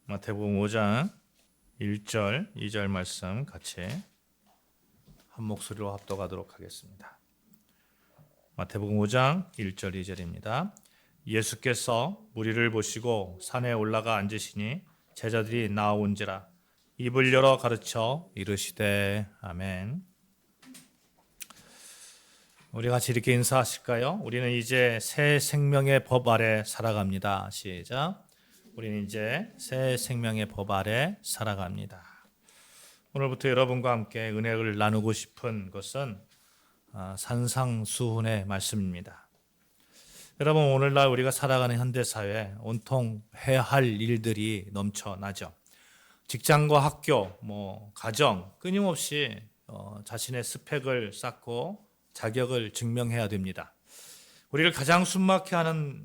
마태복음 5장 1절, 2절 말씀 같이 한 목소리로 합독하도록 하겠습니다. 마태복음 5장 1절, 2절입니다. 예수께서 무리를 보시고 산에 올라가 앉으시니 제자들이 나아온지라 입을 열어 가르쳐 이르시되 아멘. 우리 같이 이렇게 인사하실까요? 우리는 이제 새 생명의 법 아래 살아갑니다. 시작. 우리는 이제 새 생명의 법 아래 살아갑니다. 오늘부터 여러분과 함께 은혜를 나누고 싶은 것은 산상수훈의 말씀입니다. 여러분, 오늘날 우리가 살아가는 현대사회에 온통 해야 할 일들이 넘쳐나죠. 직장과 학교, 가정, 끊임없이 자신의 스펙을 쌓고 자격을 증명해야 됩니다. 우리를 가장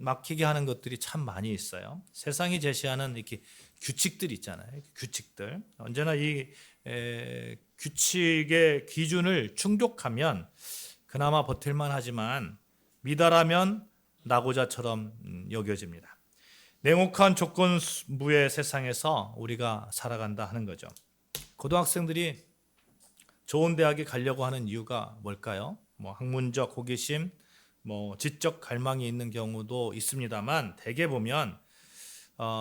막히게 하는 것들이 참 많이 있어요. 세상이 제시하는 이렇게 규칙들 있잖아요. 규칙들. 언제나 이 규칙의 기준을 충족하면 그나마 버틸만 하지만 미달하면 낙오자처럼 여겨집니다. 냉혹한 조건부의 세상에서 우리가 살아간다 하는 거죠. 고등학생들이 좋은 대학에 가려고 하는 이유가 뭘까요? 학문적 호기심, 지적 갈망이 있는 경우도 있습니다만 대개 보면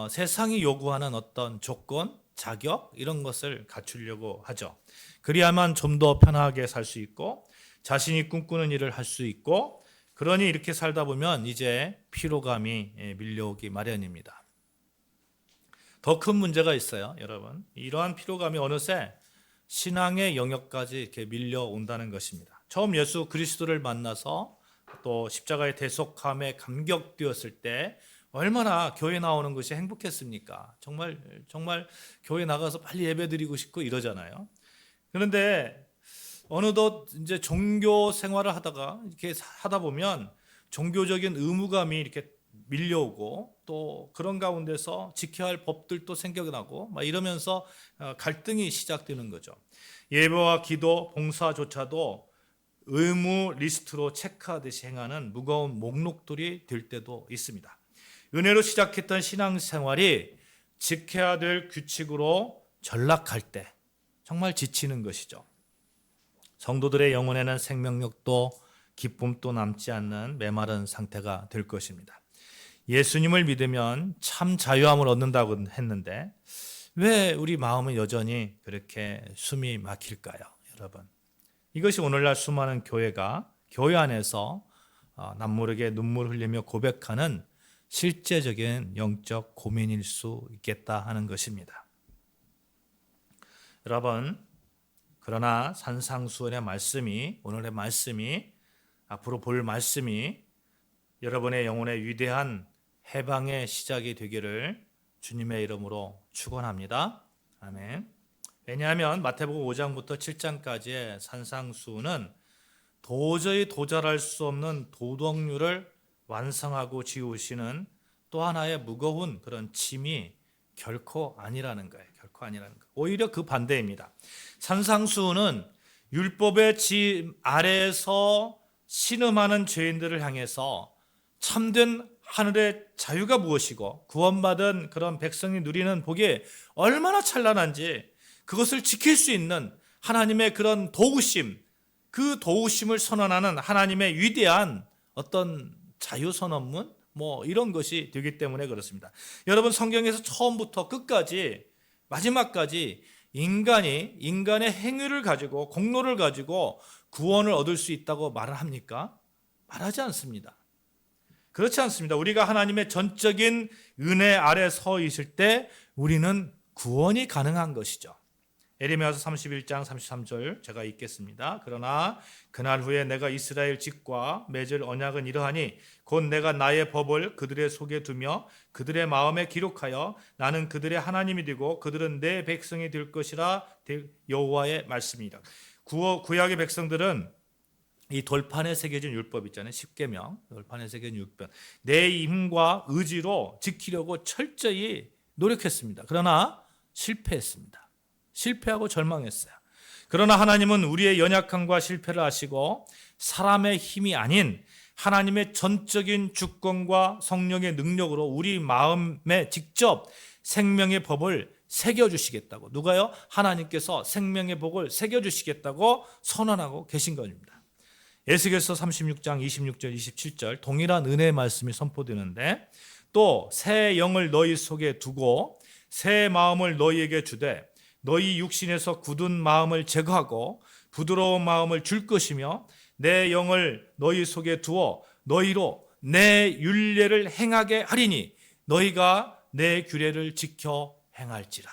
세상이 요구하는 어떤 조건, 자격 이런 것을 갖추려고 하죠. 그리야만 좀 더 편하게 살 수 있고 자신이 꿈꾸는 일을 할 수 있고 그러니 이렇게 살다 보면 이제 피로감이 밀려오기 마련입니다. 더 큰 문제가 있어요, 여러분. 이러한 피로감이 어느새 신앙의 영역까지 이렇게 밀려온다는 것입니다. 처음 예수 그리스도를 만나서 또 십자가의 대속함에 감격되었을 때 얼마나 교회 나오는 것이 행복했습니까? 정말 교회 나가서 빨리 예배드리고 싶고 이러잖아요. 그런데 어느덧 이제 종교 생활을 이렇게 하다 보면 종교적인 의무감이 이렇게 밀려오고 또 그런 가운데서 지켜야 할 법들도 생각나고 이러면서 갈등이 시작되는 거죠. 예배와 기도, 봉사조차도 의무 리스트로 체크하듯이 행하는 무거운 목록들이 될 때도 있습니다. 은혜로 시작했던 신앙생활이 지켜야 될 규칙으로 전락할 때 정말 지치는 것이죠. 성도들의 영혼에는 생명력도 기쁨도 남지 않는 메마른 상태가 될 것입니다. 예수님을 믿으면 참 자유함을 얻는다고 했는데 왜 우리 마음은 여전히 그렇게 숨이 막힐까요, 여러분? 이것이 오늘날 수많은 교회가 교회 안에서 남모르게 눈물 흘리며 고백하는 실제적인 영적 고민일 수 있겠다 하는 것입니다. 여러분, 그러나 산상수훈의 말씀이, 오늘의 말씀이, 앞으로 볼 말씀이 여러분의 영혼의 위대한 해방의 시작이 되기를 주님의 이름으로 축원합니다. 아멘. 왜냐하면 마태복음 5장부터 7장까지의 산상수훈은 도저히 도달할 수 없는 도덕률을 완성하고 지우시는 또 하나의 무거운 그런 짐이 결코 아니라는 거예요. 오히려 그 반대입니다. 산상수훈은 율법의 짐 아래에서 신음하는 죄인들을 향해서 참된 하늘의 자유가 무엇이고 구원받은 그런 백성이 누리는 복이 얼마나 찬란한지 그것을 지킬 수 있는 하나님의 그런 도우심, 그 도우심을 선언하는 하나님의 위대한 어떤 자유선언문 이런 것이 되기 때문에 그렇습니다. 여러분, 성경에서 처음부터 끝까지 마지막까지 인간의 행위를 가지고 공로를 가지고 구원을 얻을 수 있다고 말을 합니까? 말하지 않습니다. 그렇지 않습니다. 우리가 하나님의 전적인 은혜 아래 서 있을 때 우리는 구원이 가능한 것이죠. 예레미야서 31장 33절 제가 읽겠습니다. 그러나 그날 후에 내가 이스라엘 집과 맺을 언약은 이러하니 곧 내가 나의 법을 그들의 속에 두며 그들의 마음에 기록하여 나는 그들의 하나님이 되고 그들은 내 백성이 될 것이라 여호와의 말씀이라. 구약의 백성들은 이 돌판에 새겨진 율법 있잖아요. 십계명, 돌판에 새겨진 율법. 내 힘과 의지로 지키려고 철저히 노력했습니다. 그러나 실패했습니다. 실패하고 절망했어요. 그러나 하나님은 우리의 연약함과 실패를 아시고 사람의 힘이 아닌 하나님의 전적인 주권과 성령의 능력으로 우리 마음에 직접 생명의 법을 새겨주시겠다고, 누가요? 하나님께서 생명의 복을 새겨주시겠다고 선언하고 계신 것입니다. 에스겔서 36장 26절 27절 동일한 은혜의 말씀이 선포되는데, 또 새 영을 너희 속에 두고 새 마음을 너희에게 주되 너희 육신에서 굳은 마음을 제거하고 부드러운 마음을 줄 것이며 내 영을 너희 속에 두어 너희로 내 율례를 행하게 하리니 너희가 내 규례를 지켜 행할지라.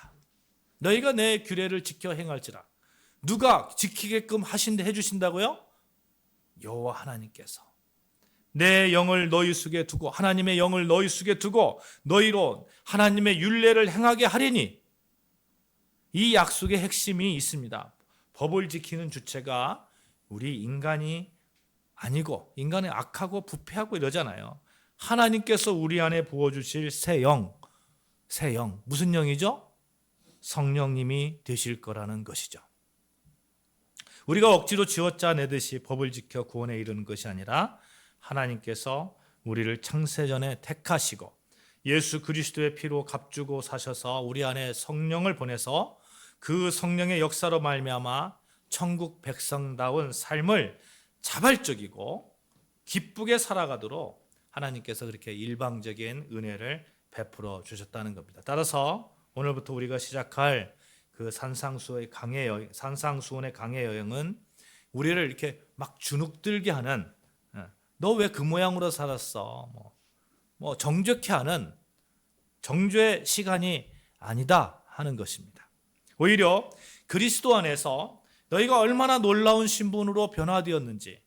너희가 내 규례를 지켜 행할지라. 누가 지키게끔 해주신다고요? 여호와 하나님께서 내 영을 너희 속에 두고, 하나님의 영을 너희 속에 두고 너희로 하나님의 율례를 행하게 하리니, 이 약속의 핵심이 있습니다. 법을 지키는 주체가 우리 인간이 아니고, 인간이 악하고 부패하고 이러잖아요. 하나님께서 우리 안에 부어주실 새 영, 무슨 영이죠? 성령님이 되실 거라는 것이죠. 우리가 억지로 쥐어짜내듯이 법을 지켜 구원에 이르는 것이 아니라 하나님께서 우리를 창세전에 택하시고 예수 그리스도의 피로 값주고 사셔서 우리 안에 성령을 보내서 그 성령의 역사로 말미암아 천국 백성다운 삶을 자발적이고 기쁘게 살아가도록 하나님께서 그렇게 일방적인 은혜를 베풀어 주셨다는 겁니다. 따라서 오늘부터 우리가 시작할 그 산상수훈의 강해 여행은 우리를 이렇게 막 주눅들게 하는, 너 왜 그 모양으로 살았어? 뭐 정죄케 하는 정죄 시간이 아니다 하는 것입니다. 오히려 그리스도 안에서 너희가 얼마나 놀라운 신분으로 변화되었는지,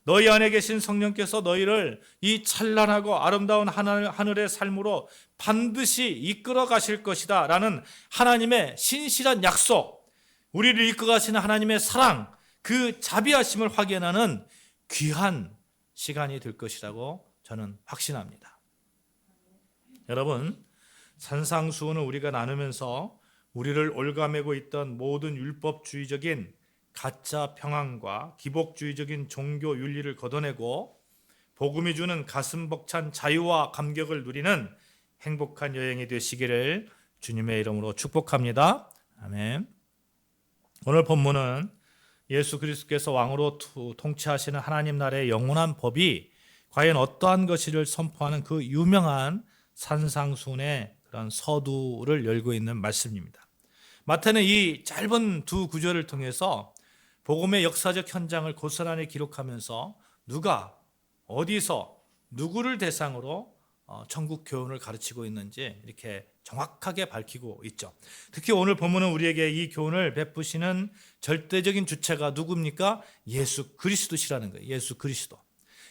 너희 안에 계신 성령께서 너희를 이 찬란하고 아름다운 하늘의 삶으로 반드시 이끌어 가실 것이다 라는 하나님의 신실한 약속, 우리를 이끌어 가시는 하나님의 사랑, 그 자비하심을 확인하는 귀한 시간이 될 것이라고 저는 확신합니다. 여러분, 산상수훈을 우리가 나누면서 우리를 올가매고 있던 모든 율법주의적인 가짜 평안과 기복주의적인 종교 윤리를 걷어내고 복음이 주는 가슴 벅찬 자유와 감격을 누리는 행복한 여행이 되시기를 주님의 이름으로 축복합니다. 아멘. 오늘 본문은 예수 그리스도께서 왕으로 통치하시는 하나님 나라의 영원한 법이 과연 어떠한 것인지를 선포하는 그 유명한 산상수훈의 그런 서두를 열고 있는 말씀입니다. 마태는 이 짧은 두 구절을 통해서 복음의 역사적 현장을 고스란히 기록하면서 누가 어디서 누구를 대상으로 천국 교훈을 가르치고 있는지 이렇게 정확하게 밝히고 있죠. 특히 오늘 본문은 우리에게 이 교훈을 베푸시는 절대적인 주체가 누굽니까? 예수 그리스도시라는 거예요. 예수 그리스도.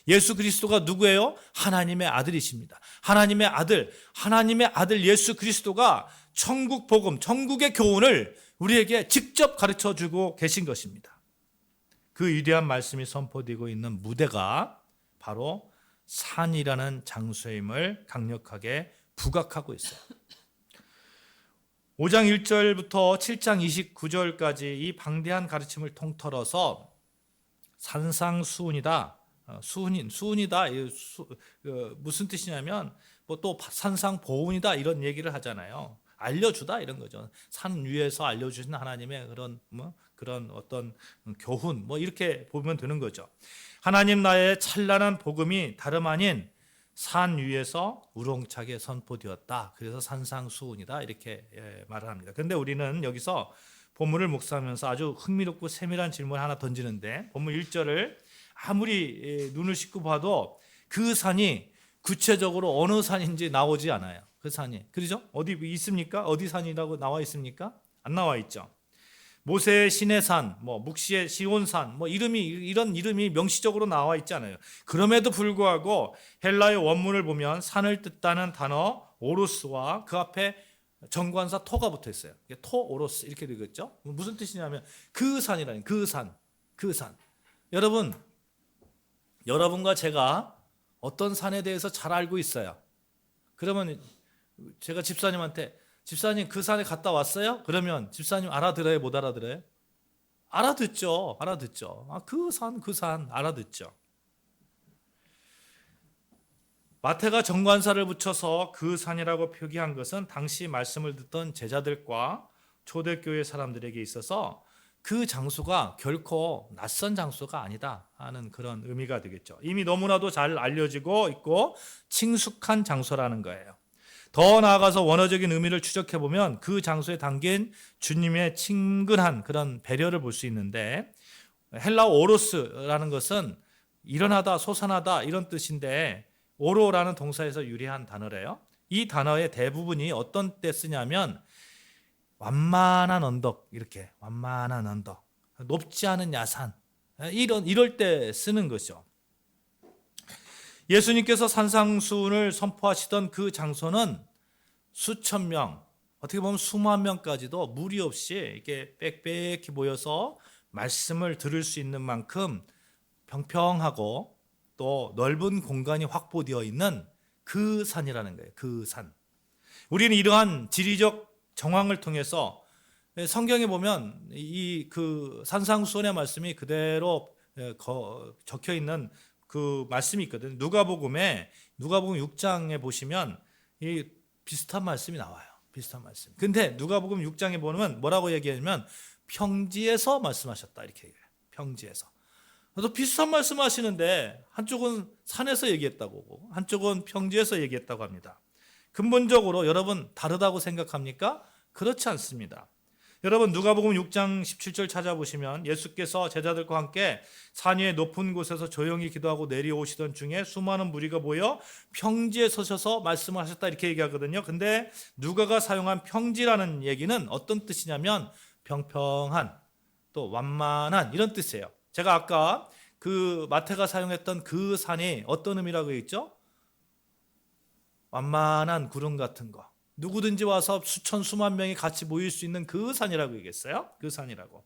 예수 그리스도가 누구예요? 하나님의 아들이십니다. 하나님의 아들 예수 그리스도가 천국 복음, 천국의 교훈을 우리에게 직접 가르쳐 주고 계신 것입니다. 그 위대한 말씀이 선포되고 있는 무대가 바로 산이라는 장소임을 강력하게 부각하고 있어요. 5장 1절부터 7장 29절까지 이 방대한 가르침을 통틀어서 산상수훈이다. 수훈이다. 무슨 뜻이냐면 뭐 또 산상보훈이다 이런 얘기를 하잖아요. 알려주다 이런 거죠. 산 위에서 알려주신 하나님의 그런 어떤 교훈 이렇게 보면 되는 거죠. 하나님 나라의 찬란한 복음이 다름 아닌 산 위에서 우렁차게 선포되었다. 그래서 산상수훈이다 이렇게 말을 합니다. 그런데 우리는 여기서 본문을 묵상하면서 아주 흥미롭고 세밀한 질문을 하나 던지는데, 본문 1절을 아무리 눈을 씻고 봐도 그 산이 구체적으로 어느 산인지 나오지 않아요. 그 산이. 그렇죠? 어디 있습니까? 어디 산이라고 나와 있습니까? 안 나와 있죠. 모세의 시내산, 묵시의 시온산, 이런 이름이 명시적으로 나와 있지 않아요. 그럼에도 불구하고 헬라의 원문을 보면 산을 뜻하는 단어 오로스와 그 앞에 정관사 토가 붙어 있어요. 토 오로스 이렇게 되겠죠. 무슨 뜻이냐면 그 산이라는, 그 산. 여러분과 제가 어떤 산에 대해서 잘 알고 있어요. 그러면 제가 집사님한테, 집사님 그 산에 갔다 왔어요? 그러면 집사님 알아들어요? 못 알아들어요? 알아듣죠. 그 산 알아듣죠. 마태가 정관사를 붙여서 그 산이라고 표기한 것은 당시 말씀을 듣던 제자들과 초대교회 사람들에게 있어서 그 장소가 결코 낯선 장소가 아니다 하는 그런 의미가 되겠죠. 이미 너무나도 잘 알려지고 있고 친숙한 장소라는 거예요. 더 나아가서 원어적인 의미를 추적해 보면 그 장소에 담긴 주님의 친근한 그런 배려를 볼 수 있는데, 헬라어 오로스라는 것은 일어나다, 솟아나다 이런 뜻인데 오로라는 동사에서 유래한 단어래요. 이 단어의 대부분이 어떤 때 쓰냐면 완만한 언덕, 이렇게 완만한 언덕, 높지 않은 야산, 이럴 때 쓰는 것이죠. 예수님께서 산상수훈을 선포하시던 그 장소는 수천 명, 어떻게 보면 수만 명까지도 무리 없이 이렇게 빽빽히 모여서 말씀을 들을 수 있는 만큼 평평하고 또 넓은 공간이 확보되어 있는 그 산이라는 거예요. 그 산. 우리는 이러한 지리적 정황을 통해서 성경에 보면 이 그 산상수훈의 말씀이 그대로 적혀 있는 그 말씀이 있거든요. 누가복음 6장에 보시면 이 비슷한 말씀이 나와요. 비슷한 말씀. 근데 누가복음 6장에 보면 뭐라고 얘기하냐면 평지에서 말씀하셨다 이렇게 얘기해요. 평지에서. 또 비슷한 말씀하시는데 한쪽은 산에서 얘기했다고 하고 한쪽은 평지에서 얘기했다고 합니다. 근본적으로 여러분 다르다고 생각합니까? 그렇지 않습니다. 여러분 누가복음 6장 17절 찾아보시면 예수께서 제자들과 함께 산 위의 높은 곳에서 조용히 기도하고 내려오시던 중에 수많은 무리가 모여 평지에 서셔서 말씀을 하셨다 이렇게 얘기하거든요. 근데 누가가 사용한 평지라는 얘기는 어떤 뜻이냐면 평평한 또 완만한 이런 뜻이에요. 제가 아까 그 마태가 사용했던 그 산이 어떤 의미라고 했죠? 완만한 구름 같은 거. 누구든지 와서 수천 수만 명이 같이 모일 수 있는 그 산이라고 얘기했어요. 그 산이라고.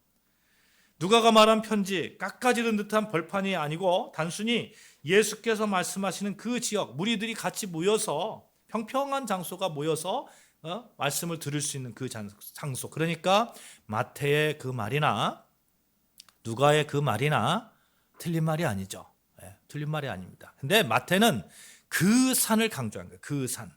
누가가 말한 편지, 깎아지른 듯한 벌판이 아니고 단순히 예수께서 말씀하시는 그 지역, 무리들이 같이 모여서 평평한 장소가 모여서 말씀을 들을 수 있는 그 장소. 그러니까 마태의 그 말이나 누가의 그 말이나 틀린 말이 아니죠. 틀린 말이 아닙니다. 근데 마태는 그 산을 강조한 거예요. 그 산.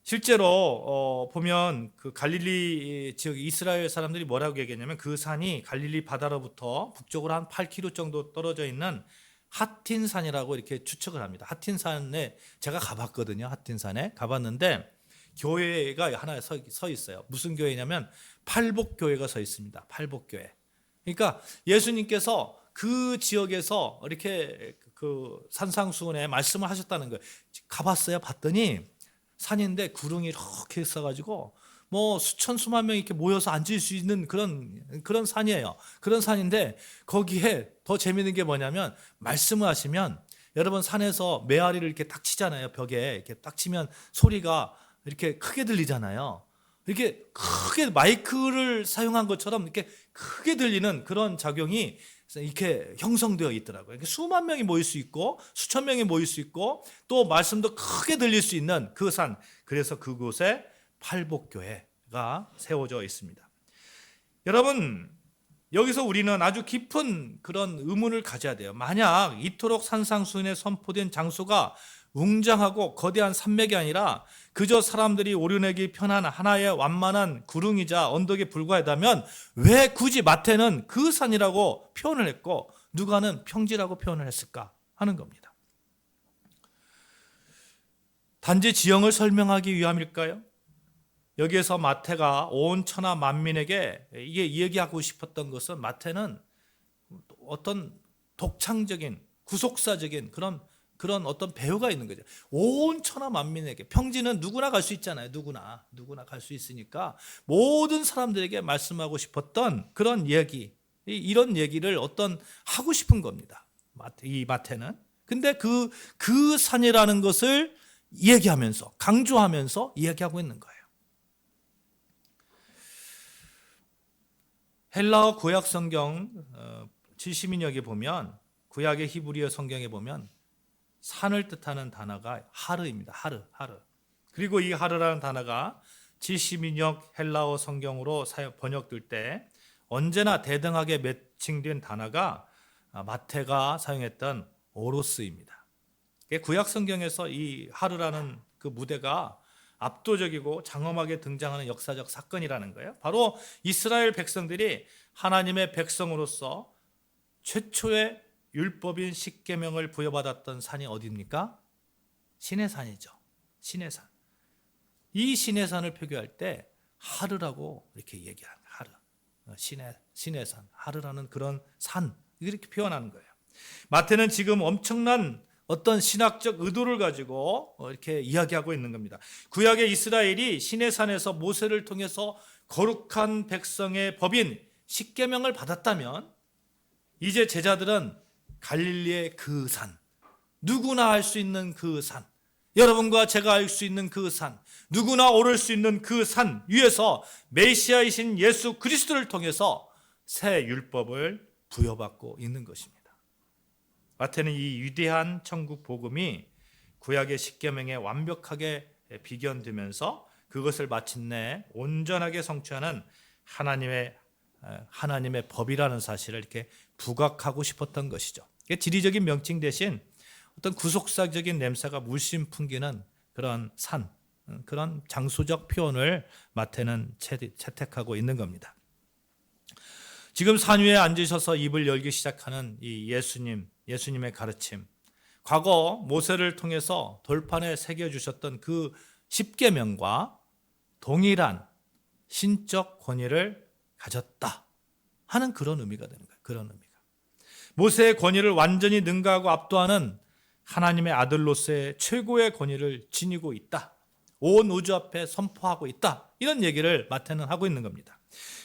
실제로 보면 그 갈릴리 지역 이스라엘 사람들이 뭐라고 얘기했냐면 그 산이 갈릴리 바다로부터 북쪽으로 한 8km 정도 떨어져 있는 하틴산이라고 이렇게 추측을 합니다. 하틴산에 제가 가봤거든요. 하틴산에 가봤는데 교회가 하나 서 있어요. 무슨 교회냐면 팔복교회가 서 있습니다. 팔복교회. 그러니까 예수님께서 그 지역에서 이렇게 그 산상수훈에 말씀을 하셨다는 거예요. 가봤어요. 봤더니 산인데 구릉이 이렇게 있어가지고 뭐 수천 수만 명이 이렇게 모여서 앉을 수 있는 그런 산이에요. 그런 산인데 거기에 더 재밌는 게 뭐냐면 말씀을 하시면 여러분 산에서 메아리를 이렇게 딱 치잖아요. 벽에 이렇게 딱 치면 소리가 이렇게 크게 들리잖아요. 이렇게 크게 마이크를 사용한 것처럼 이렇게 크게 들리는 그런 작용이 이렇게 형성되어 있더라고요. 수만 명이 모일 수 있고 수천 명이 모일 수 있고 또 말씀도 크게 들릴 수 있는 그 산. 그래서 그곳에 팔복교회가 세워져 있습니다. 여러분 여기서 우리는 아주 깊은 그런 의문을 가져야 돼요. 만약 이토록 산상수훈에 선포된 장소가 웅장하고 거대한 산맥이 아니라 그저 사람들이 오르내기 편한 하나의 완만한 구릉이자 언덕에 불과하다면 왜 굳이 마태는 그 산이라고 표현을 했고 누가는 평지라고 표현을 했을까 하는 겁니다. 단지 지형을 설명하기 위함일까요? 여기에서 마태가 온 천하 만민에게 이게 얘기하고 싶었던 것은 마태는 어떤 독창적인 구속사적인 그런 어떤 배우가 있는 거죠. 온 천하 만민에게 평지는 누구나 갈 수 있잖아요. 누구나 갈 수 있으니까 모든 사람들에게 말씀하고 싶었던 그런 얘기, 이런 얘기를 하고 싶은 겁니다. 이 마태는. 근데 그 산이라는 것을 얘기하면서 강조하면서 이야기하고 있는 거예요. 헬라어 구약 성경 70인역에 보면 구약의 히브리어 성경에 보면 산을 뜻하는 단어가 하르입니다. 하르. 그리고 이 하르라는 단어가 70인역 헬라어 성경으로 번역될 때 언제나 대등하게 매칭된 단어가 마태가 사용했던 오로스입니다. 구약 성경에서 이 하르라는 그 무대가 압도적이고 장엄하게 등장하는 역사적 사건이라는 거예요. 바로 이스라엘 백성들이 하나님의 백성으로서 최초의 율법인 십계명을 부여받았던 산이 어디입니까? 시내산이죠. 시내산. 이 시내산을 표기할 때 하르라고 이렇게 얘기합니다. 하르. 시내산, 하르라는 그런 산, 이렇게 표현하는 거예요. 마태는 지금 엄청난 어떤 신학적 의도를 가지고 이렇게 이야기하고 있는 겁니다. 구약의 이스라엘이 시내산에서 모세를 통해서 거룩한 백성의 법인 십계명을 받았다면 이제 제자들은 갈릴리의 그 산, 누구나 알 수 있는 그 산, 여러분과 제가 알 수 있는 그 산, 누구나 오를 수 있는 그 산 위에서 메시아이신 예수 그리스도를 통해서 새 율법을 부여받고 있는 것입니다. 마태는 이 위대한 천국 복음이 구약의 십계명에 완벽하게 비견되면서 그것을 마침내 온전하게 성취하는 하나님의 법이라는 사실을 이렇게 부각하고 싶었던 것이죠. 지리적인 명칭 대신 어떤 구속사적인 냄새가 물씬 풍기는 그런 산, 그런 장소적 표현을 마태는 채택하고 있는 겁니다. 지금 산 위에 앉으셔서 입을 열기 시작하는 이 예수님의 가르침, 과거 모세를 통해서 돌판에 새겨주셨던 그 십계명과 동일한 신적 권위를 가졌다 하는 그런 의미가 되는 거예요. 그런 의미가. 모세의 권위를 완전히 능가하고 압도하는 하나님의 아들로서의 최고의 권위를 지니고 있다. 온 우주 앞에 선포하고 있다. 이런 얘기를 마태는 하고 있는 겁니다.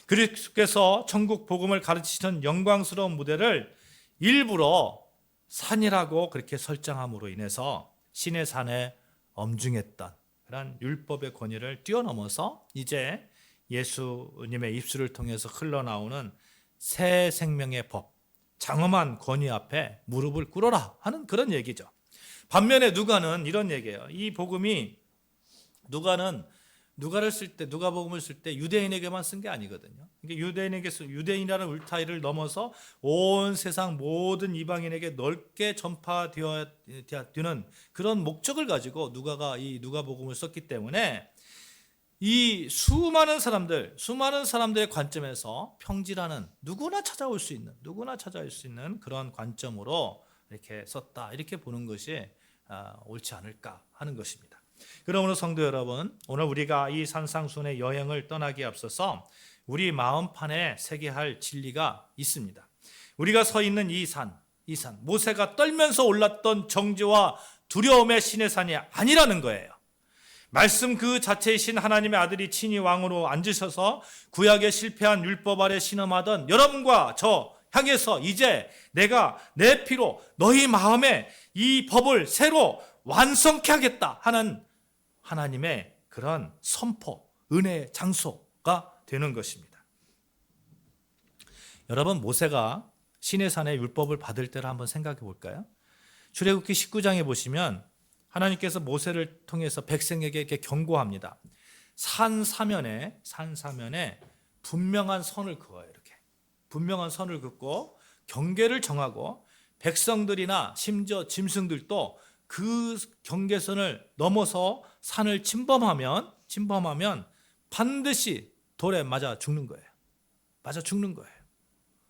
그리스도께서 천국 복음을 가르치시는 영광스러운 무대를 일부러 산이라고 그렇게 설정함으로 인해서 신의 산에 엄중했던 그런 율법의 권위를 뛰어넘어서 이제 예수님의 입술을 통해서 흘러나오는 새 생명의 법, 장엄한 권위 앞에 무릎을 꿇어라 하는 그런 얘기죠. 반면에 누가는 이런 얘기예요. 이 복음이 누가를 쓸 때, 누가복음을 쓸 때 유대인에게만 쓴 게 아니거든요. 유대인이라는 울타리를 넘어서 온 세상 모든 이방인에게 넓게 전파되는 그런 목적을 가지고 누가가 이 누가복음을 썼기 때문에 이 수많은 사람들의 관점에서 평지라는 누구나 찾아올 수 있는 그런 관점으로 이렇게 썼다. 이렇게 보는 것이 옳지 않을까 하는 것입니다. 그러므로 성도 여러분, 오늘 우리가 이 산상순의 여행을 떠나기에 앞서서 우리 마음판에 새겨야 할 진리가 있습니다. 우리가 서 있는 이 산, 모세가 떨면서 올랐던 정죄와 두려움의 신의 산이 아니라는 거예요. 말씀 그 자체이신 하나님의 아들이 친히 왕으로 앉으셔서 구약에 실패한 율법 아래 신음하던 여러분과 저 향해서 이제 내가 내 피로 너희 마음에 이 법을 새로 완성케 하겠다 하는 하나님의 그런 선포, 은혜의 장소가 되는 것입니다. 여러분, 모세가 시내산의 율법을 받을 때를 한번 생각해 볼까요? 출애굽기 19장에 보시면 하나님께서 모세를 통해서 백성에게 이렇게 경고합니다. 산 사면에 분명한 선을 그어요. 이렇게 분명한 선을 긋고 경계를 정하고 백성들이나 심지어 짐승들도 그 경계선을 넘어서 산을 침범하면 반드시 돌에 맞아 죽는 거예요.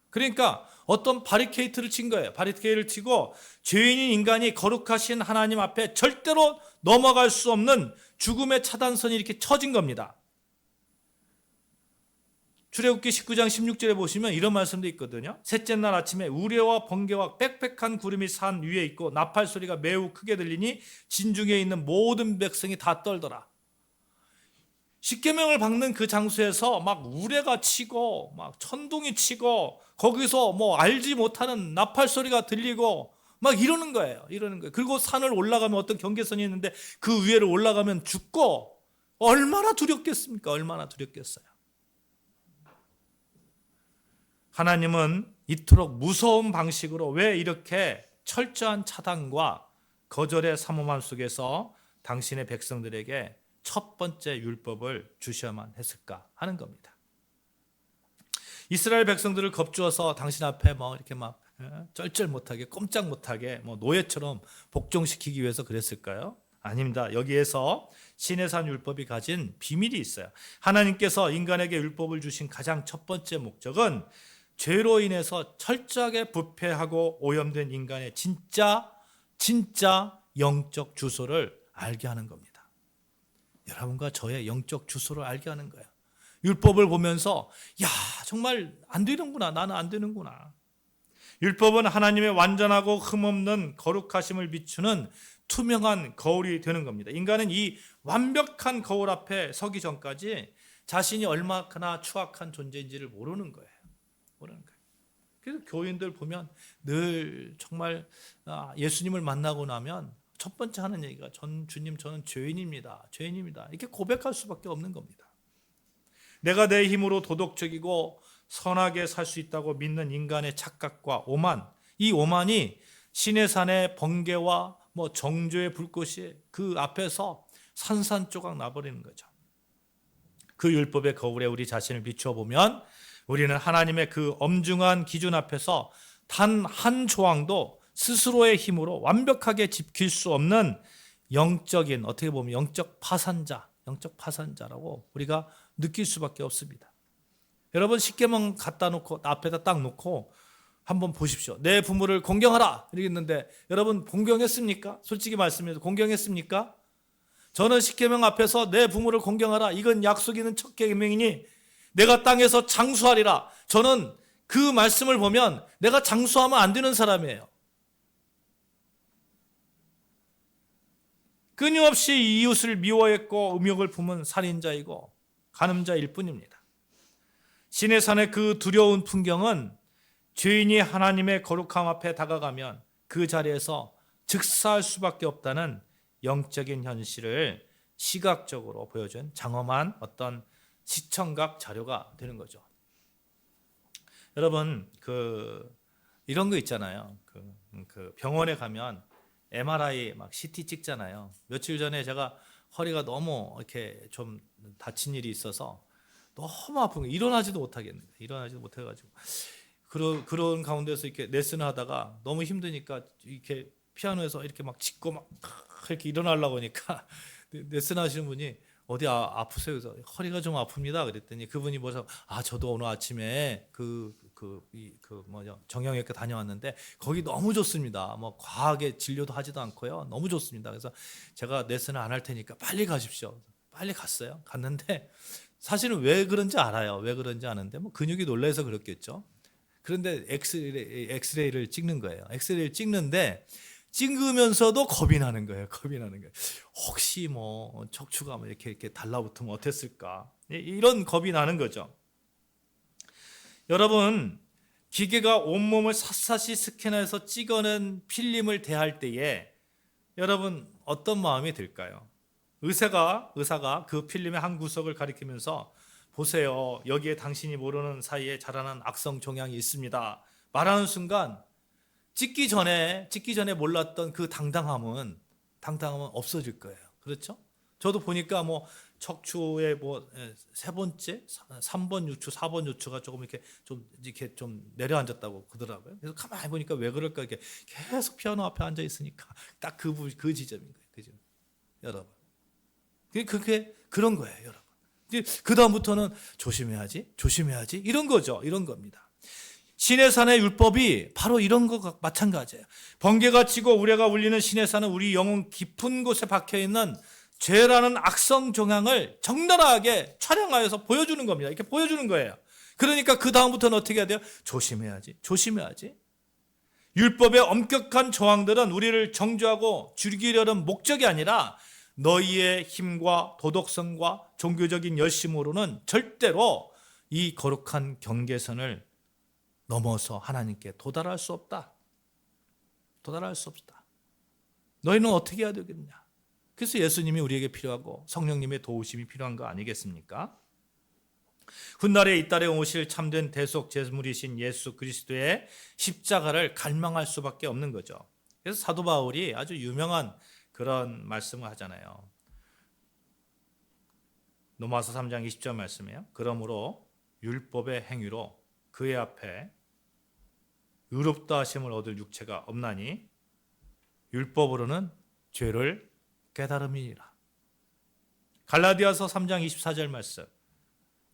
그러니까 어떤 바리케이트를 친 거예요. 바리케이트를 치고 죄인인 인간이 거룩하신 하나님 앞에 절대로 넘어갈 수 없는 죽음의 차단선이 이렇게 쳐진 겁니다. 출애굽기 19장 16절에 보시면 이런 말씀도 있거든요. 셋째 날 아침에 우레와 번개와 빽빽한 구름이 산 위에 있고 나팔 소리가 매우 크게 들리니 진중에 있는 모든 백성이 다 떨더라. 십계명을 박는 그 장소에서 막 우레가 치고 막 천둥이 치고 거기서 뭐 알지 못하는 나팔 소리가 들리고 막 이러는 거예요. 그리고 산을 올라가면 어떤 경계선이 있는데 그 위에를 올라가면 죽고 얼마나 두렵겠습니까? 얼마나 두렵겠어요. 하나님은 이토록 무서운 방식으로 왜 이렇게 철저한 차단과 거절의 삼엄함 속에서 당신의 백성들에게 첫 번째 율법을 주셔야만 했을까 하는 겁니다. 이스라엘 백성들을 겁주어서 당신 앞에 뭐 이렇게 막 쩔쩔 못하게 꼼짝 못하게 뭐 노예처럼 복종시키기 위해서 그랬을까요? 아닙니다. 여기에서 시내산 율법이 가진 비밀이 있어요. 하나님께서 인간에게 율법을 주신 가장 첫 번째 목적은 죄로 인해서 철저하게 부패하고 오염된 인간의 진짜 영적 주소를 알게 하는 겁니다. 여러분과 저의 영적 주소를 알게 하는 거예요. 율법을 보면서 야, 정말 안 되는구나. 나는 안 되는구나. 율법은 하나님의 완전하고 흠없는 거룩하심을 비추는 투명한 거울이 되는 겁니다. 인간은 이 완벽한 거울 앞에 서기 전까지 자신이 얼마나 추악한 존재인지를 모르는 거예요. 모르는 거예요. 그래서 교인들 보면 늘 정말 예수님을 만나고 나면 첫 번째 하는 얘기가 주님 저는 죄인입니다. 죄인입니다. 이렇게 고백할 수밖에 없는 겁니다. 내가 내 힘으로 도덕적이고 선하게 살 수 있다고 믿는 인간의 착각과 오만, 이 오만이 시내산의 번개와 정죄의 불꽃이 그 앞에서 산산조각 나버리는 거죠. 그 율법의 거울에 우리 자신을 비추어 보면 우리는 하나님의 그 엄중한 기준 앞에서 단 한 조항도 스스로의 힘으로 완벽하게 지킬 수 없는 영적인, 어떻게 보면 영적 파산자라고 우리가 느낄 수밖에 없습니다. 여러분 십계명 갖다 놓고 앞에다 딱 놓고 한번 보십시오. 내 부모를 공경하라 이렇게 했는데 여러분 공경했습니까? 솔직히 말씀해서 공경했습니까? 저는 십계명 앞에서 내 부모를 공경하라, 이건 약속 있는 첫 계명이니 내가 땅에서 장수하리라. 저는 그 말씀을 보면 내가 장수하면 안 되는 사람이에요. 끊임없이 이웃을 미워했고 음욕을 품은 살인자이고 간음자일 뿐입니다. 시내산의 그 두려운 풍경은 죄인이 하나님의 거룩함 앞에 다가가면 그 자리에서 즉사할 수밖에 없다는 영적인 현실을 시각적으로 보여준 장엄한 어떤 시청각 자료가 되는 거죠. 여러분 이런 거 있잖아요. 그 병원에 가면 MRI 막 CT 찍잖아요. 며칠 전에 제가 허리가 너무 이렇게 좀 다친 일이 있어서 너무 아픈 거 일어나지도 못하겠는데 일어나지도 못해가지고 그런 가운데서 이렇게 레슨을 하다가 너무 힘드니까 이렇게 피아노에서 이렇게 막 짚고 막 이렇게 일어나려고 하니까 레슨 하시는 분이 어디 아프세요? 그래서 허리가 좀 아픕니다. 그랬더니 그분이 뭐라고 저도 오늘 아침에 정형외과 다녀왔는데 거기 너무 좋습니다. 뭐 과하게 진료도 하지도 않고요. 너무 좋습니다. 그래서 제가 레슨을 안 할 테니까 빨리 가십시오. 빨리 갔어요. 갔는데 사실은 왜 그런지 알아요. 왜 그런지 아는데 뭐 근육이 놀라서 그렇겠죠. 그런데 엑스레이를 찍는 거예요. 엑스레이를 찍으면서도 겁이 나는 거예요. 겁이 나는 거예요. 혹시 뭐 척추가 이렇게 달라붙으면 어땠을까? 이런 겁이 나는 거죠. 여러분, 기계가 온몸을 샅샅이 스캔해서 찍어낸 필름을 대할 때에 여러분 어떤 마음이 들까요? 의사가 그 필름의 한 구석을 가리키면서 보세요. 여기에 당신이 모르는 사이에 자라난 악성 종양이 있습니다. 말하는 순간 찍기 전에 몰랐던 그 당당함은 없어질 거예요. 그렇죠? 저도 보니까 뭐 척추의 세 번째, 3번 유추, 4번 유추가 조금 이렇게 좀 내려앉았다고 그러더라고요. 그래서 가만히 보니까 왜 그럴까 이렇게 계속 피아노 앞에 앉아 있으니까 딱 그 지점인 거예요. 그죠? 여러분. 그게 그런 거예요, 여러분. 그 다음부터는 조심해야지 이런 거죠. 이런 겁니다. 시내산의 율법이 바로 이런 것과 마찬가지예요. 번개가 치고 우레가 울리는 시내산은 우리 영혼 깊은 곳에 박혀있는 죄라는 악성 종양을 적나라하게 촬영하여서 보여주는 겁니다. 이렇게 보여주는 거예요. 그러니까 그 다음부터는 어떻게 해야 돼요? 조심해야지. 율법의 엄격한 조항들은 우리를 정죄하고 죽이려는 목적이 아니라 너희의 힘과 도덕성과 종교적인 열심으로는 절대로 이 거룩한 경계선을 넘어서 하나님께 도달할 수 없다. 너희는 어떻게 해야 되겠냐? 그래서 예수님이 우리에게 필요하고 성령님의 도우심이 필요한 거 아니겠습니까? 훗날에 이 땅에 오실 참된 대속 제물이신 예수 그리스도의 십자가를 갈망할 수밖에 없는 거죠. 그래서 사도 바울이 아주 유명한 그런 말씀을 하잖아요. 로마서 3장 20절 말씀이에요. 그러므로 율법의 행위로 그의 앞에 의롭다 하심을 얻을 육체가 없나니 율법으로는 죄를 깨달음이니라. 갈라디아서 3장 24절 말씀.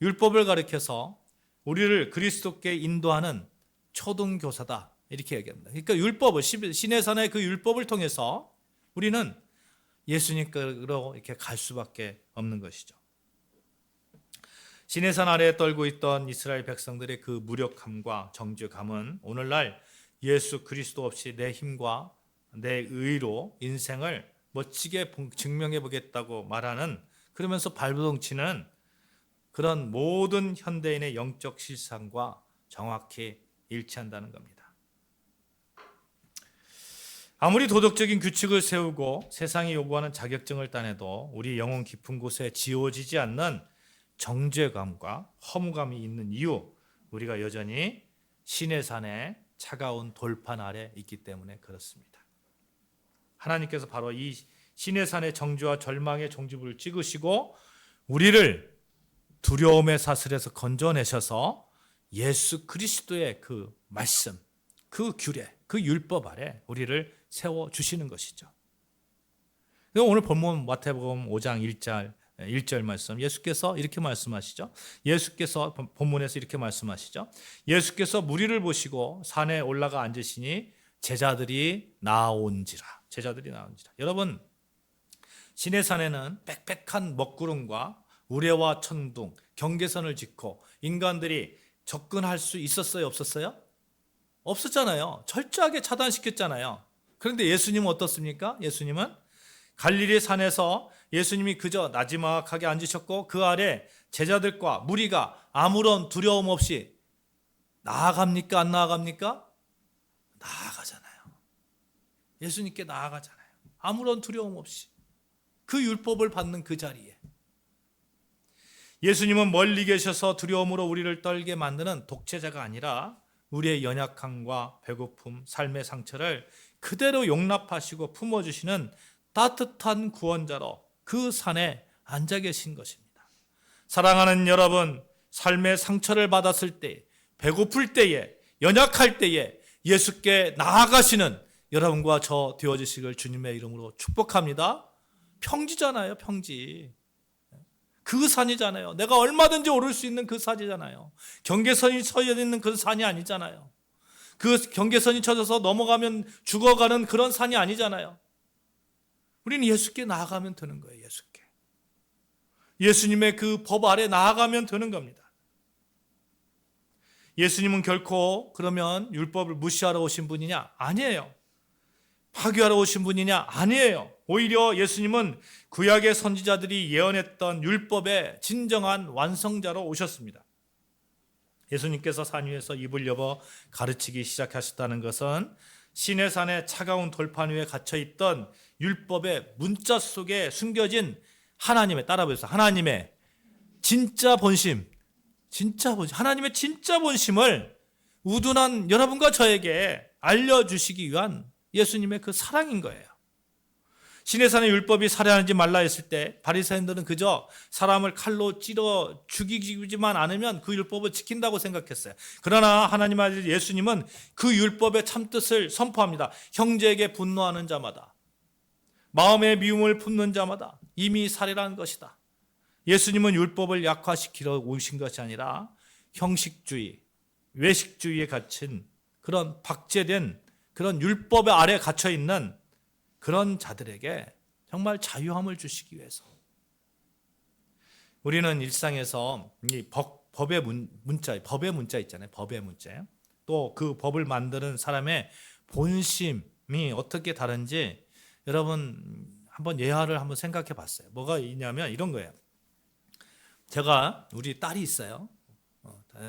율법을 가리켜서 우리를 그리스도께 인도하는 초등교사다 이렇게 얘기합니다. 그러니까 율법을, 시내산의 그 율법을 통해서 우리는 예수님께로 이렇게 갈 수밖에 없는 것이죠. 시내산 아래에 떨고 있던 이스라엘 백성들의 그 무력함과 정죄감은 오늘날 예수 그리스도 없이 내 힘과 내 의로 인생을 멋지게 증명해 보겠다고 말하는, 그러면서 발버둥치는 그런 모든 현대인의 영적 실상과 정확히 일치한다는 겁니다. 아무리 도덕적인 규칙을 세우고 세상이 요구하는 자격증을 따내도 우리 영혼 깊은 곳에 지워지지 않는 정죄감과 허무감이 있는 이유, 우리가 여전히 시내산의 차가운 돌판 아래 있기 때문에 그렇습니다. 하나님께서 바로 이 시내산의 정죄와 절망의 종지부를 찍으시고 우리를 두려움의 사슬에서 건져내셔서 예수 그리스도의 그 말씀, 그 규례, 그 율법 아래 우리를 세워주시는 것이죠. 오늘 본문 마태복음 5장 1절 말씀, 예수께서 이렇게 말씀하시죠. 예수께서 본문에서 이렇게 말씀하시죠. 예수께서 무리를 보시고 산에 올라가 앉으시니 제자들이 나온지라. 여러분, 시내산에는 빽빽한 먹구름과 우레와 천둥, 경계선을 짓고 인간들이 접근할 수 있었어요, 없었어요? 없었잖아요. 철저하게 차단시켰잖아요. 그런데 예수님은 어떻습니까? 예수님은 갈릴리 산에서 예수님이 그저 나지막하게 앉으셨고 그 아래 제자들과 무리가 아무런 두려움 없이 나아갑니까? 안 나아갑니까? 나아가잖아요. 예수님께 나아가잖아요. 아무런 두려움 없이 그 율법을 받는 그 자리에. 예수님은 멀리 계셔서 두려움으로 우리를 떨게 만드는 독재자가 아니라 우리의 연약함과 배고픔, 삶의 상처를 그대로 용납하시고 품어주시는 따뜻한 구원자로 그 산에 앉아 계신 것입니다. 사랑하는 여러분, 삶의 상처를 받았을 때, 배고플 때에, 연약할 때에 예수께 나아가시는 여러분과 저 되어주시길 주님의 이름으로 축복합니다. 평지잖아요, 평지. 그 산이잖아요. 내가 얼마든지 오를 수 있는 그 산이잖아요. 경계선이 쳐져 있는 그 산이 아니잖아요. 그 경계선이 쳐져서 넘어가면 죽어가는 그런 산이 아니잖아요. 우리는 예수께 나아가면 되는 거예요. 예수께. 예수님의 그 법 아래 나아가면 되는 겁니다. 예수님은 결코 그러면 율법을 무시하러 오신 분이냐? 아니에요. 파괴하러 오신 분이냐? 아니에요. 오히려 예수님은 구약의 선지자들이 예언했던 율법의 진정한 완성자로 오셨습니다. 예수님께서 산 위에서 입을 여버 가르치기 시작하셨다는 것은 시내산의 차가운 돌판 위에 갇혀있던 율법의 문자 속에 숨겨진 하나님의, 따라해보세요. 하나님의 진짜 본심, 하나님의 진짜 본심을 우둔한 여러분과 저에게 알려주시기 위한 예수님의 그 사랑인 거예요. 시내산의 율법이 살해하지 말라 했을 때 바리새인들은 그저 사람을 칼로 찔러 죽이지만 않으면 그 율법을 지킨다고 생각했어요. 그러나 하나님 아들 예수님은 그 율법의 참뜻을 선포합니다. 형제에게 분노하는 자마다, 마음의 미움을 품는 자마다 이미 살해한 것이다. 예수님은 율법을 약화시키러 오신 것이 아니라 형식주의, 외식주의에 갇힌 그런 박제된 그런 율법 아래 갇혀있는 그런 자들에게 정말 자유함을 주시기 위해서. 우리는 일상에서 이 법의 문자 있잖아요. 법의 문자. 또 그 법을 만드는 사람의 본심이 어떻게 다른지 여러분 한번 예화를 한번 생각해 봤어요. 뭐가 있냐면 이런 거예요. 제가 우리 딸이 있어요.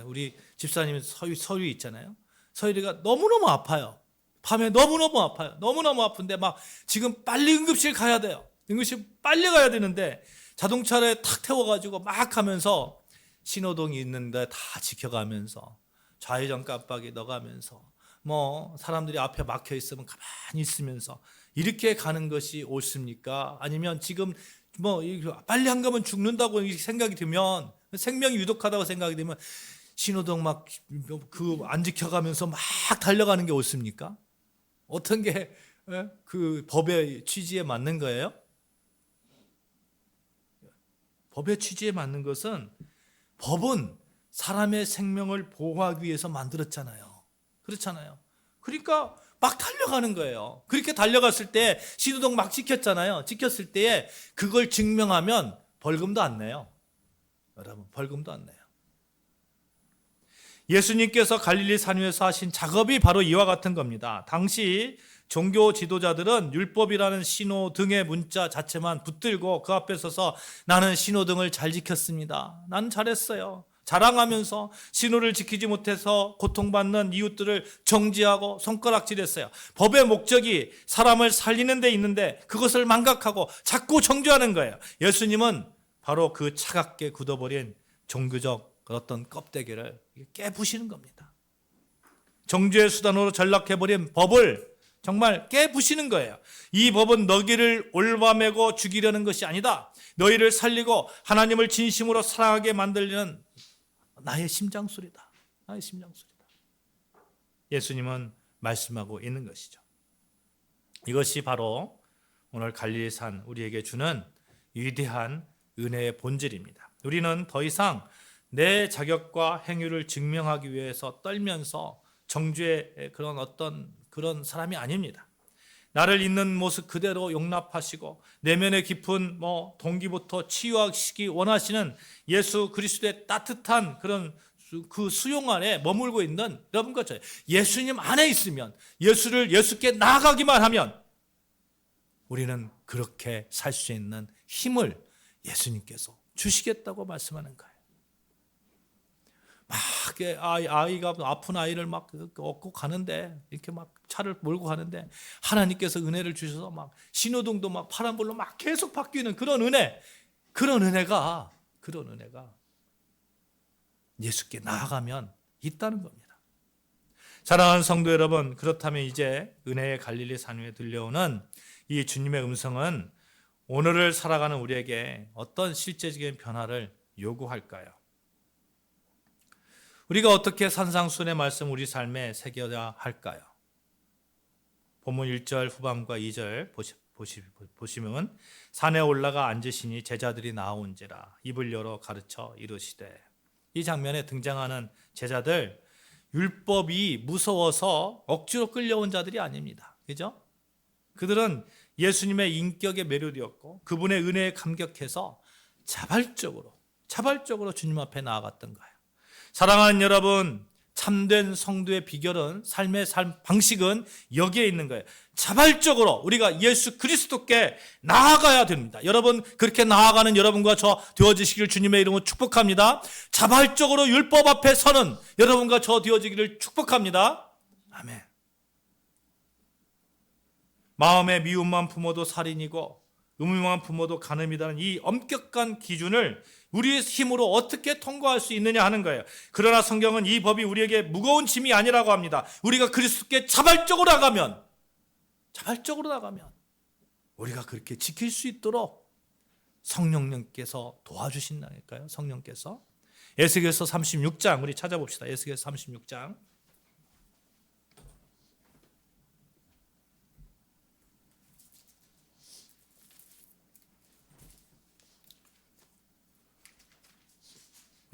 우리 집사님 서유 있잖아요. 서유리가 너무너무 아파요. 밤에 너무너무 아파요. 너무너무 아픈데 막 지금 빨리 응급실 가야 돼요. 응급실 빨리 가야 되는데 자동차를 탁 태워가지고 막 하면서 신호등이 있는데 다 지켜가면서 좌회전 깜빡이 넣어가면서 뭐 사람들이 앞에 막혀 있으면 가만히 있으면서 이렇게 가는 것이 옳습니까? 아니면 지금 뭐 빨리 안 가면 죽는다고 생각이 들면, 생명이 위독하다고 생각이 되면 신호등 막 안 지켜가면서 막 달려가는 게 옳습니까? 어떤 게 그 법의 취지에 맞는 거예요? 법의 취지에 맞는 것은 법은 사람의 생명을 보호하기 위해서 만들었잖아요. 그렇잖아요. 그러니까 막 달려가는 거예요. 그렇게 달려갔을 때 신호등 막 지켰잖아요. 지켰을 때에 그걸 증명하면 벌금도 안 내요. 여러분, 벌금도 안 내요. 예수님께서 갈릴리 산 위에서 하신 작업이 바로 이와 같은 겁니다. 당시 종교 지도자들은 율법이라는 신호등의 문자 자체만 붙들고 그 앞에 서서 나는 신호등을 잘 지켰습니다. 난 잘했어요. 자랑하면서 신호를 지키지 못해서 고통받는 이웃들을 정죄하고 손가락질했어요. 법의 목적이 사람을 살리는 데 있는데 그것을 망각하고 자꾸 정죄하는 거예요. 예수님은 바로 그 차갑게 굳어버린 종교적 어떤 껍데기를 깨부시는 겁니다. 정죄의 수단으로 전락해버린 법을 정말 깨부시는 거예요. 이 법은 너희를 올바매고 죽이려는 것이 아니다. 너희를 살리고 하나님을 진심으로 사랑하게 만들려는 나의 심장소리다. 나의 심장소리다. 예수님은 말씀하고 있는 것이죠. 이것이 바로 오늘 갈릴리산 우리에게 주는 위대한 은혜의 본질입니다. 우리는 더 이상 내 자격과 행위를 증명하기 위해서 떨면서 정죄의 그런 사람이 아닙니다. 나를 있는 모습 그대로 용납하시고 내면의 깊은 동기부터 치유하시기 원하시는 예수 그리스도의 따뜻한 그런 그 수용 안에 머물고 있는 여러분 것처럼 예수님 안에 있으면 예수께 나아가기만 하면 우리는 그렇게 살 수 있는 힘을 예수님께서 주시겠다고 말씀하는 거예요. 막 아이가 아픈 아이를 막 업고 가는데 이렇게 막 차를 몰고 가는데 하나님께서 은혜를 주셔서 막 신호등도 막 파란불로 막 계속 바뀌는 그런 은혜가 예수께 나아가면 있다는 겁니다. 사랑하는 성도 여러분, 그렇다면 이제 은혜의 갈릴리 산 위에 들려오는 이 주님의 음성은 오늘을 살아가는 우리에게 어떤 실제적인 변화를 요구할까요? 우리가 어떻게 산상수훈의 말씀 우리 삶에 새겨야 할까요? 본문 1절 후반과 2절 보시면 산에 올라가 앉으시니 제자들이 나온지라 입을 열어 가르쳐 이르시되, 이 장면에 등장하는 제자들 율법이 무서워서 억지로 끌려온 자들이 아닙니다. 그죠? 그들은 예수님의 인격에 매료되었고 그분의 은혜에 감격해서 자발적으로 주님 앞에 나아갔던 거예요. 사랑하는 여러분, 참된 성도의 비결은 삶의 방식은 여기에 있는 거예요. 자발적으로 우리가 예수 그리스도께 나아가야 됩니다. 여러분, 그렇게 나아가는 여러분과 저 되어지시기를 주님의 이름으로 축복합니다. 자발적으로 율법 앞에 서는 여러분과 저 되어지기를 축복합니다. 아멘. 마음의 미움만 품어도 살인이고 의무만 품어도 간음이라는 이 엄격한 기준을 우리의 힘으로 어떻게 통과할 수 있느냐 하는 거예요. 그러나 성경은 이 법이 우리에게 무거운 짐이 아니라고 합니다. 우리가 그리스도께 자발적으로 나가면 우리가 그렇게 지킬 수 있도록 성령님께서 도와주신다니까요. 성령께서. 에스겔서 36장 우리 찾아봅시다. 에스겔서 36장.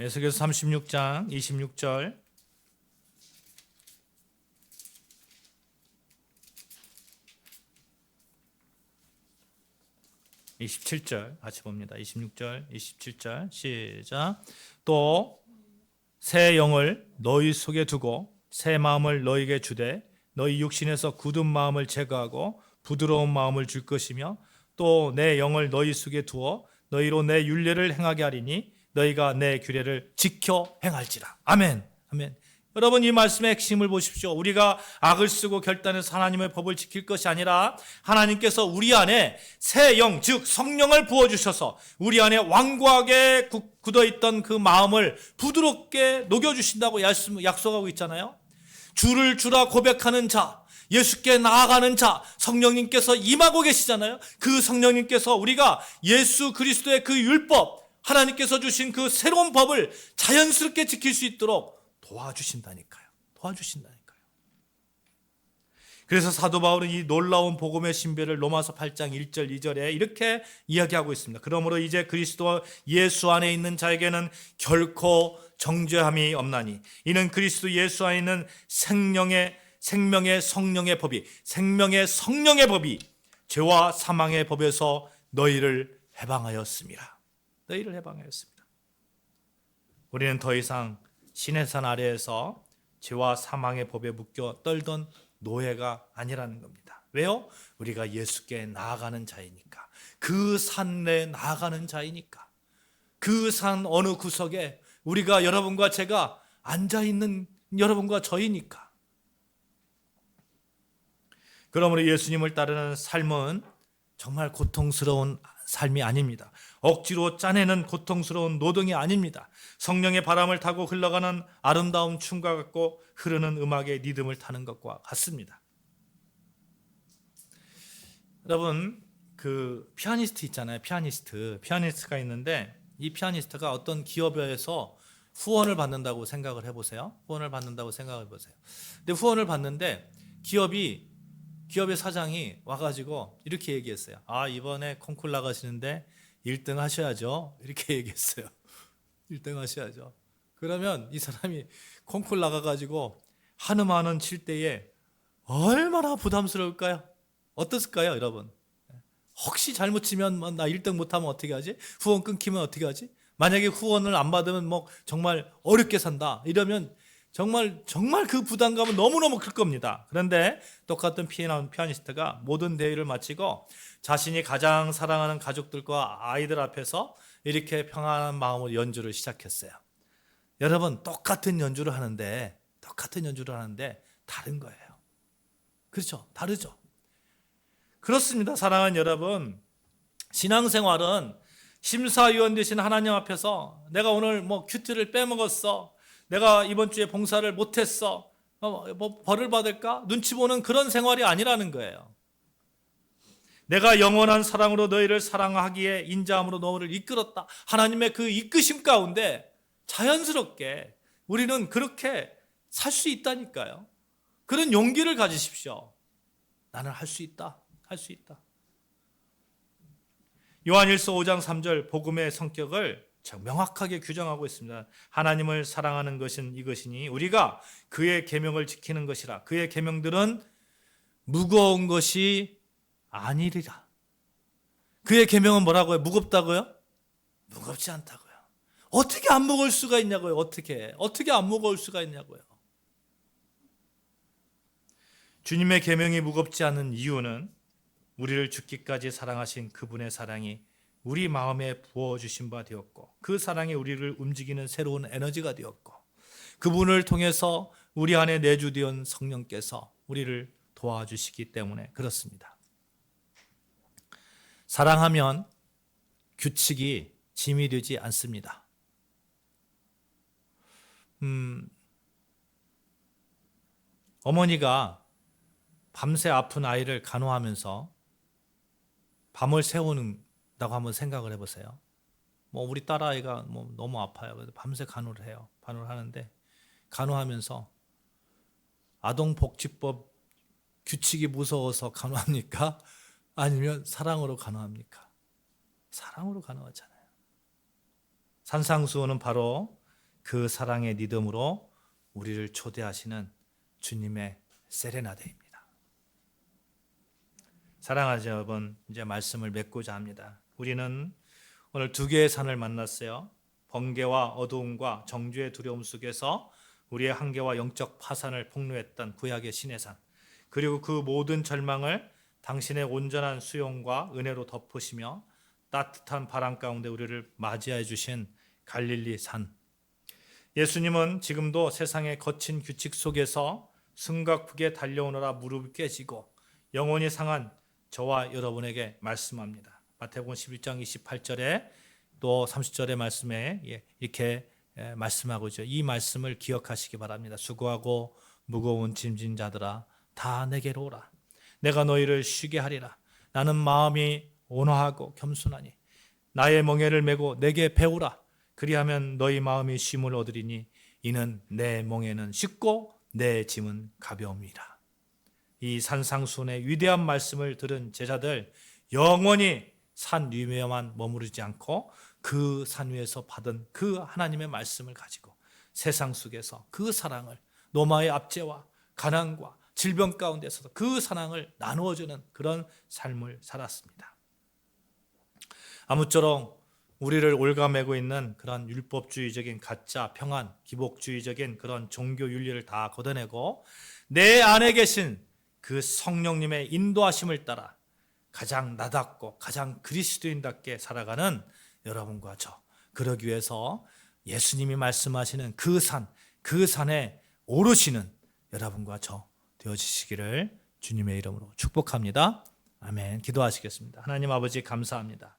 에스겔서 36장 26절, 27절 같이 봅니다. 26절, 27절 시작. 또 새 영을 너희 속에 두고 새 마음을 너희에게 주되 너희 육신에서 굳은 마음을 제거하고 부드러운 마음을 줄 것이며 또 내 영을 너희 속에 두어 너희로 내 율례를 행하게 하리니 너희가 내 규례를 지켜 행할지라. 아멘. 아멘. 여러분, 이 말씀의 핵심을 보십시오. 우리가 악을 쓰고 결단해서 하나님의 법을 지킬 것이 아니라 하나님께서 우리 안에 새 영, 즉 성령을 부어주셔서 우리 안에 완고하게 굳어있던 그 마음을 부드럽게 녹여주신다고 약속하고 있잖아요. 주를 주라 고백하는 자, 예수께 나아가는 자, 성령님께서 임하고 계시잖아요. 그 성령님께서 우리가 예수 그리스도의 그 율법, 하나님께서 주신 그 새로운 법을 자연스럽게 지킬 수 있도록 도와주신다니까요. 도와주신다니까요. 그래서 사도 바울은 이 놀라운 복음의 신비를 로마서 8장 1절 2절에 이렇게 이야기하고 있습니다. 그러므로 이제 그리스도 예수 안에 있는 자에게는 결코 정죄함이 없나니 이는 그리스도 예수 안에 있는 생명의 성령의 법이 죄와 사망의 법에서 너희를 해방하였습니다. 너희를 해방하였습니다. 우리는 더 이상 신의 산 아래에서 죄와 사망의 법에 묶여 떨던 노예가 아니라는 겁니다. 왜요? 우리가 예수께 나아가는 자이니까. 그 산에 나아가는 자이니까. 그 산 어느 구석에 우리가 여러분과 제가 앉아있는 여러분과 저이니까. 그러므로 예수님을 따르는 삶은 정말 고통스러운 삶이 아닙니다. 억지로 짜내는 고통스러운 노동이 아닙니다. 성령의 바람을 타고 흘러가는 아름다운 춤과 같고 흐르는 음악의 리듬을 타는 것과 같습니다. 여러분, 그 피아니스트 있잖아요. 피아니스트가 있는데 이 피아니스트가 어떤 기업에서 후원을 받는다고 생각을 해보세요. 근데 후원을 받는데 기업의 사장이 와가지고 이렇게 얘기했어요. 이번에 콩쿨 나가시는데 1등 하셔야죠. 이렇게 얘기했어요. 1등 하셔야죠. 그러면 이 사람이 콩쿨 나가가지고 한음 칠 때에 얼마나 부담스러울까요? 어떻을까요, 여러분? 혹시 잘못 치면 나 1등 못하면 어떻게 하지? 후원 끊기면 어떻게 하지? 만약에 후원을 안 받으면 정말 어렵게 산다. 이러면 정말 그 부담감은 너무너무 클 겁니다. 그런데 똑같은 피아니스트가 모든 대회를 마치고 자신이 가장 사랑하는 가족들과 아이들 앞에서 이렇게 평안한 마음으로 연주를 시작했어요. 여러분, 똑같은 연주를 하는데 다른 거예요. 그렇죠? 다르죠? 그렇습니다. 사랑하는 여러분, 신앙생활은 심사위원 되신 하나님 앞에서 내가 오늘 큐티를 빼먹었어, 내가 이번 주에 봉사를 못했어, 벌을 받을까? 눈치 보는 그런 생활이 아니라는 거예요. 내가 영원한 사랑으로 너희를 사랑하기에 인자함으로 너희를 이끌었다. 하나님의 그 이끄심 가운데 자연스럽게 우리는 그렇게 살 수 있다니까요. 그런 용기를 가지십시오. 나는 할 수 있다. 요한일서 5장 3절 복음의 성격을 명확하게 규정하고 있습니다. 하나님을 사랑하는 것은 이것이니 우리가 그의 계명을 지키는 것이라. 그의 계명들은 무거운 것이 아니리라. 그의 계명은 뭐라고요? 무겁다고요? 무겁지 않다고요. 어떻게 안 무거울 수가 있냐고요? 어떻게 안 무거울 수가 있냐고요? 주님의 계명이 무겁지 않은 이유는 우리를 죽기까지 사랑하신 그분의 사랑이 우리 마음에 부어주신 바 되었고 그 사랑이 우리를 움직이는 새로운 에너지가 되었고 그분을 통해서 우리 안에 내주되온 성령께서 우리를 도와주시기 때문에 그렇습니다. 사랑하면 규칙이 짐이 되지 않습니다. 어머니가 밤새 아픈 아이를 간호하면서 밤을 새우는다고 한번 생각을 해보세요. 우리 딸아이가 너무 아파요. 그래서 밤새 간호를 해요. 간호를 하는데 간호하면서 아동복지법 규칙이 무서워서 간호합니까? 아니면 사랑으로 간호합니까? 사랑으로 간호하잖아요. 산상수훈은 바로 그 사랑의 리듬으로 우리를 초대하시는 주님의 세레나데입니다. 사랑하는 여러분, 이제 말씀을 맺고자 합니다. 우리는 오늘 두 개의 산을 만났어요. 번개와 어두움과 정죄의 두려움 속에서 우리의 한계와 영적 파산을 폭로했던 구약의 신의 산, 그리고 그 모든 절망을 당신의 온전한 수용과 은혜로 덮으시며 따뜻한 바람 가운데 우리를 맞이해 주신 갈릴리 산. 예수님은 지금도 세상의 거친 규칙 속에서 숨가쁘게 달려오느라 무릎이 깨지고 영혼이 상한 저와 여러분에게 말씀합니다. 마태복음 11장 28절에 또 30절의 말씀에 이렇게 말씀하고 있죠. 이 말씀을 기억하시기 바랍니다. 수고하고 무거운 짐진 자들아 다 내게로 오라. 내가 너희를 쉬게 하리라. 나는 마음이 온화하고 겸손하니 나의 멍에를 메고 내게 배우라. 그리하면 너희 마음이 쉼을 얻으리니 이는 내 멍에는 쉽고 내 짐은 가벼움이라. 이 산상수훈의 위대한 말씀을 들은 제자들 영원히 산 위에만 머무르지 않고 그 산 위에서 받은 그 하나님의 말씀을 가지고 세상 속에서 그 사랑을, 노마의 압제와 가난과 질병 가운데서도 그 사랑을 나누어주는 그런 삶을 살았습니다. 아무쪼록 우리를 올가매고 있는 그런 율법주의적인 가짜 평안, 기복주의적인 그런 종교 윤리를 다 걷어내고 내 안에 계신 그 성령님의 인도하심을 따라 가장 나답고 가장 그리스도인답게 살아가는 여러분과 저, 그러기 위해서 예수님이 말씀하시는 그 산에 오르시는 여러분과 저 되어지시기를 주님의 이름으로 축복합니다. 아멘. 기도하시겠습니다. 하나님 아버지 감사합니다.